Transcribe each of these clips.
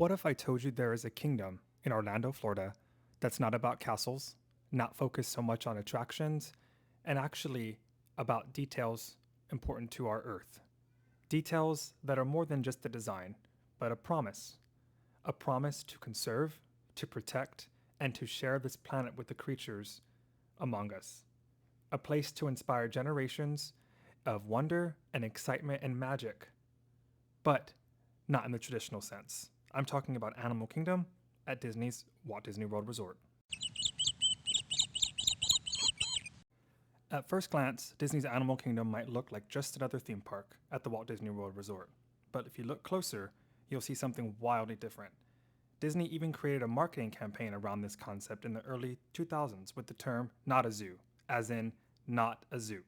What if I told you there is a kingdom in Orlando, Florida, that's not about castles, not focused so much on attractions, and actually about details important to our Earth? Details that are more than just a design, but a promise. A promise to conserve, to protect, and to share this planet with the creatures among us. A place to inspire generations of wonder and excitement and magic, but not in the traditional sense. I'm talking about Animal Kingdom at Disney's Walt Disney World Resort. At first glance, Disney's Animal Kingdom might look like just another theme park at the Walt Disney World Resort. But if you look closer, you'll see something wildly different. Disney even created a marketing campaign around this concept in the early 2000s with the term not a zoo, as in not a zoo.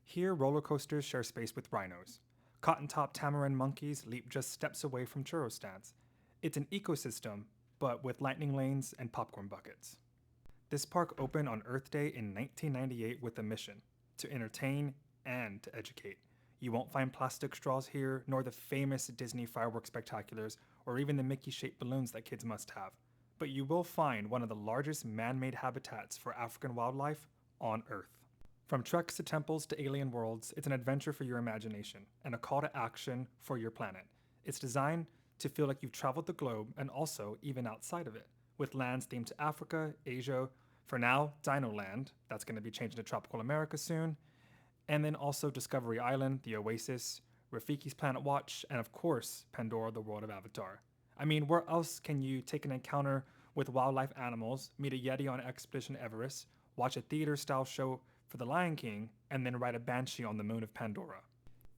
Here, roller coasters share space with rhinos. Cotton-top tamarin monkeys leap just steps away from churro stands. It's an ecosystem, but with lightning lanes and popcorn buckets. This park opened on Earth Day in 1998 with a mission to entertain and to educate. You won't find plastic straws here, nor the famous Disney fireworks spectaculars, or even the Mickey-shaped balloons that kids must have. But you will find one of the largest man-made habitats for African wildlife on Earth. From treks to temples to alien worlds, it's an adventure for your imagination and a call to action for your planet. It's designed to feel like you've traveled the globe and also even outside of it, with lands themed to Africa, Asia, for now, Dino Land, that's going to be changing to Tropical America soon, and then also Discovery Island, the Oasis, Rafiki's Planet Watch, and of course, Pandora, the world of Avatar. I mean, where else can you take an encounter with wildlife animals, meet a Yeti on Expedition Everest, watch a theater-style show for The Lion King, and then ride a banshee on the moon of Pandora?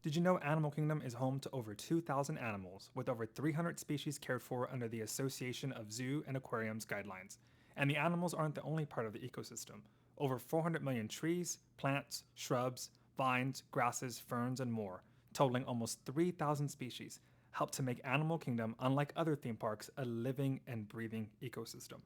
Did you know Animal Kingdom is home to over 2,000 animals, with over 300 species cared for under the Association of Zoo and Aquariums guidelines? And the animals aren't the only part of the ecosystem. Over 400 million trees, plants, shrubs, vines, grasses, ferns, and more, totaling almost 3,000 species, help to make Animal Kingdom, unlike other theme parks, a living and breathing ecosystem.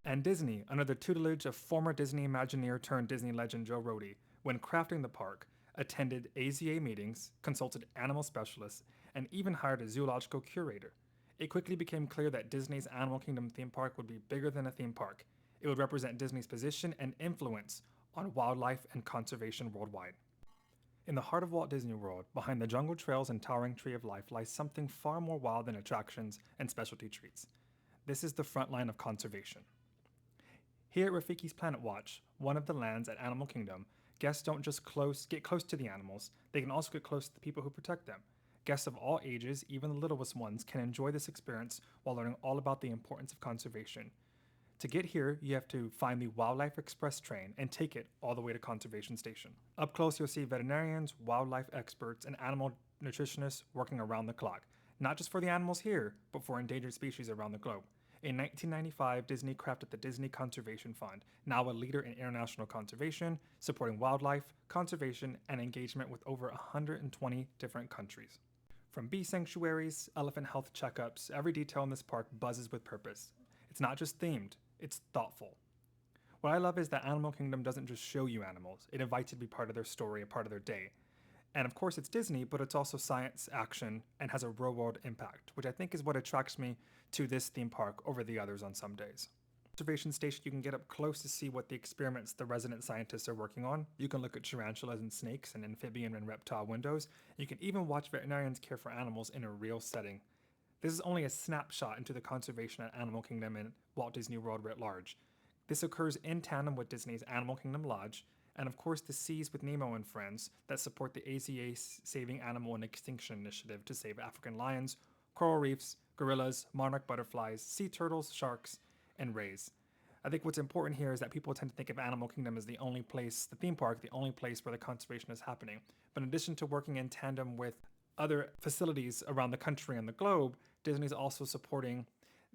And Disney, under the tutelage of former Disney Imagineer turned Disney legend Joe Rohde, when crafting the park, attended AZA meetings, consulted animal specialists, and even hired a zoological curator. It quickly became clear that Disney's Animal Kingdom theme park would be bigger than a theme park. It would represent Disney's position and influence on wildlife and conservation worldwide. In the heart of Walt Disney World, behind the jungle trails and towering tree of life, lies something far more wild than attractions and specialty treats. This is the front line of conservation. Here at Rafiki's Planet Watch, one of the lands at Animal Kingdom, guests don't just get close to the animals, they can also get close to the people who protect them. Guests of all ages, even the littlest ones, can enjoy this experience while learning all about the importance of conservation. To get here, you have to find the Wildlife Express train and take it all the way to Conservation Station. Up close, you'll see veterinarians, wildlife experts, and animal nutritionists working around the clock, not just for the animals here, but for endangered species around the globe. In 1995, Disney crafted the Disney Conservation Fund, now a leader in international conservation, supporting wildlife, conservation, and engagement with over 120 different countries. From bee sanctuaries, elephant health checkups, every detail in this park buzzes with purpose. It's not just themed, it's thoughtful. What I love is that Animal Kingdom doesn't just show you animals, it invites you to be part of their story, a part of their day. And of course it's Disney, but it's also science, action, and has a real world impact, which I think is what attracts me to this theme park over the others on some days. Observation station, you can get up close to see what the experiments the resident scientists are working on. You can look at tarantulas and snakes and amphibian and reptile windows. You can even watch veterinarians care for animals in a real setting. This is only a snapshot into the conservation at Animal Kingdom and Walt Disney World writ large. This occurs in tandem with Disney's Animal Kingdom Lodge, and of course the Seas with Nemo and Friends that support the AZA Saving Animal and Extinction Initiative to save African lions, coral reefs, gorillas, monarch butterflies, sea turtles, sharks, and rays. I think what's important here is that people tend to think of Animal Kingdom as the only place, the theme park, the only place where the conservation is happening. But in addition to working in tandem with other facilities around the country and the globe, Disney's also supporting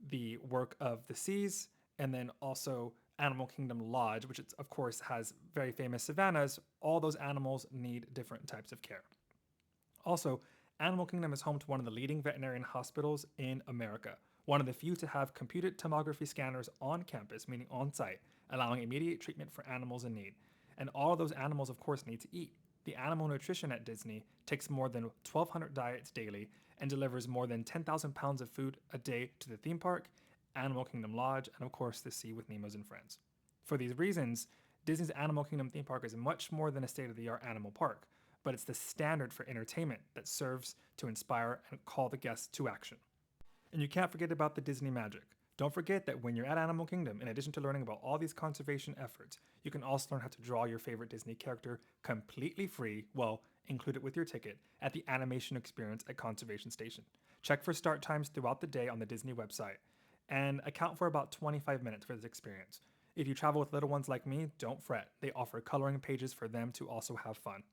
the work of the Seas and then also Animal Kingdom Lodge, which of course has very famous savannas. All those animals need different types of care. Also, Animal Kingdom is home to one of the leading veterinarian hospitals in America, one of the few to have computed tomography scanners on campus, meaning on site, allowing immediate treatment for animals in need. And all of those animals, of course, need to eat. The animal nutrition at Disney takes more than 1,200 diets daily and delivers more than 10,000 pounds of food a day to the theme park, Animal Kingdom Lodge, and of course the Sea with Nemo's and Friends. For these reasons, Disney's Animal Kingdom theme park is much more than a state-of-the-art animal park, but it's the standard for entertainment that serves to inspire and call the guests to action. And you can't forget about the Disney magic. Don't forget that when you're at Animal Kingdom, in addition to learning about all these conservation efforts, you can also learn how to draw your favorite Disney character completely free, well, include it with your ticket, at the animation experience at Conservation Station. Check for start times throughout the day on the Disney website, and account for about 25 minutes for this experience. If you travel with little ones like me, don't fret. They offer coloring pages for them to also have fun.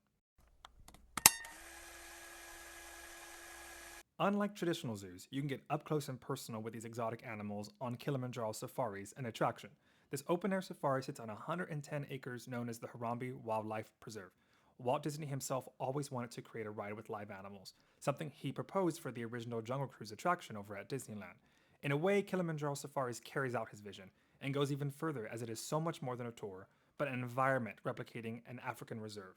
Unlike traditional zoos, you can get up close and personal with these exotic animals on Kilimanjaro Safaris, an attraction. This open-air safari sits on 110 acres known as the Harambe Wildlife Preserve. Walt Disney himself always wanted to create a ride with live animals, something he proposed for the original Jungle Cruise attraction over at Disneyland. In a way, Kilimanjaro Safaris carries out his vision and goes even further, as it is so much more than a tour, but an environment replicating an African reserve.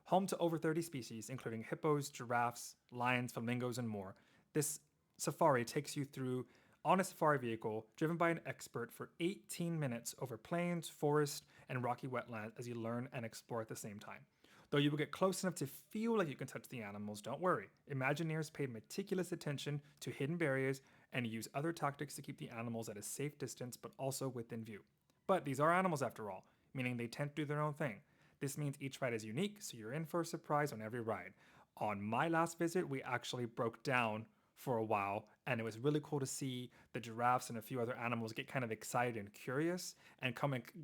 Home to over 30 species, including hippos, giraffes, lions, flamingos, and more, this safari takes you through on a safari vehicle driven by an expert for 18 minutes over plains, forest, and rocky wetlands as you learn and explore at the same time. Though you will get close enough to feel like you can touch the animals, don't worry. Imagineers paid meticulous attention to hidden barriers and use other tactics to keep the animals at a safe distance but also within view. But these are animals after all, meaning they tend to do their own thing. This means each ride is unique, so you're in for a surprise on every ride. On my last visit, we actually broke down for a while, and it was really cool to see the giraffes and a few other animals get kind of excited and curious and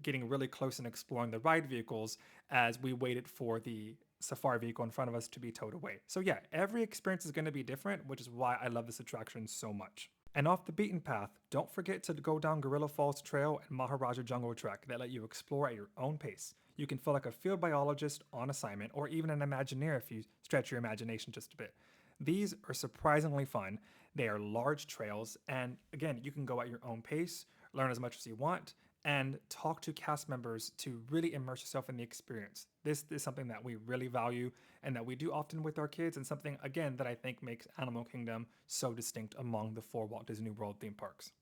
getting really close and exploring the ride vehicles as we waited for the safari vehicle in front of us to be towed away. So yeah, every experience is going to be different, which is why I love this attraction so much. And off the beaten path, don't forget to go down Gorilla Falls Trail and Maharaja Jungle Trek that let you explore at your own pace. You can feel like a field biologist on assignment, or even an Imagineer if you stretch your imagination just a bit. These are surprisingly fun. They are large trails, and again, you can go at your own pace, learn as much as you want, and talk to cast members to really immerse yourself in the experience. This is something that we really value and that we do often with our kids, and something, again, that I think makes Animal Kingdom so distinct among the 4 Walt Disney World theme parks.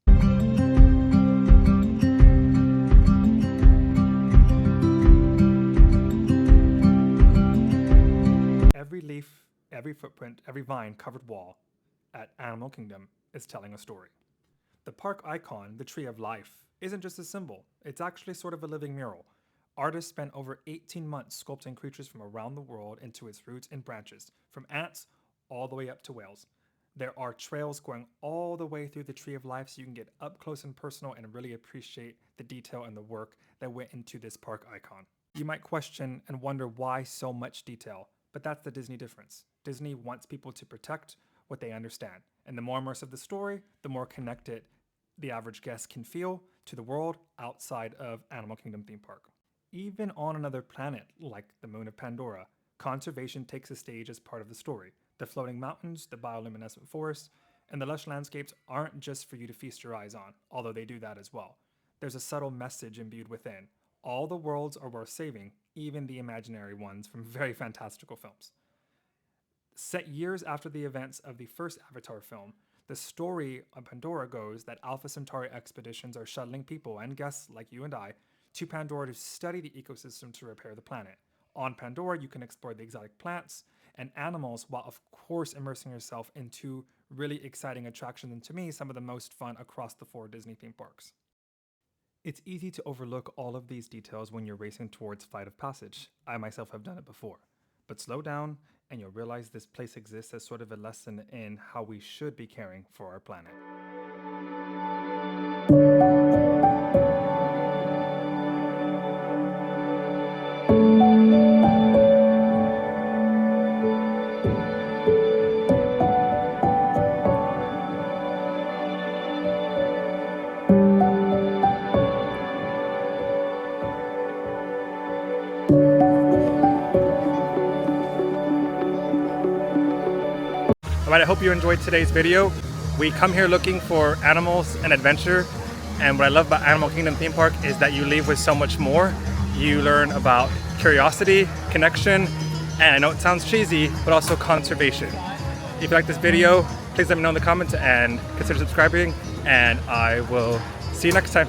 Every leaf, every footprint, every vine-covered wall at Animal Kingdom is telling a story. The park icon, the Tree of Life, isn't just a symbol. It's actually sort of a living mural. Artists spent over 18 months sculpting creatures from around the world into its roots and branches, from ants all the way up to whales. There are trails going all the way through the Tree of Life so you can get up close and personal and really appreciate the detail and the work that went into this park icon. You might question and wonder why so much detail, but that's the Disney difference. Disney wants people to protect what they understand, and the more immersive the story, the more connected the average guest can feel to the world outside of Animal Kingdom theme park. Even on another planet, like the moon of Pandora, conservation takes a stage as part of the story. The floating mountains, the bioluminescent forests, and the lush landscapes aren't just for you to feast your eyes on, although they do that as well. There's a subtle message imbued within. All the worlds are worth saving, even the imaginary ones from very fantastical films. Set years after the events of the first Avatar film, the story on Pandora goes that Alpha Centauri expeditions are shuttling people and guests like you and I to Pandora to study the ecosystem to repair the planet. On Pandora, you can explore the exotic plants and animals while of course immersing yourself into really exciting attractions, and to me, some of the most fun across the 4 Disney theme parks. It's easy to overlook all of these details when you're racing towards Flight of Passage. I myself have done it before. But slow down and you'll realize this place exists as sort of a lesson in how we should be caring for our planet. Alright, I hope you enjoyed today's video. We come here looking for animals and adventure, and what I love about Animal Kingdom theme park is that you leave with so much more. You learn about curiosity, connection, and I know it sounds cheesy, but also conservation. If you like this video, please let me know in the comments and consider subscribing, and I will see you next time.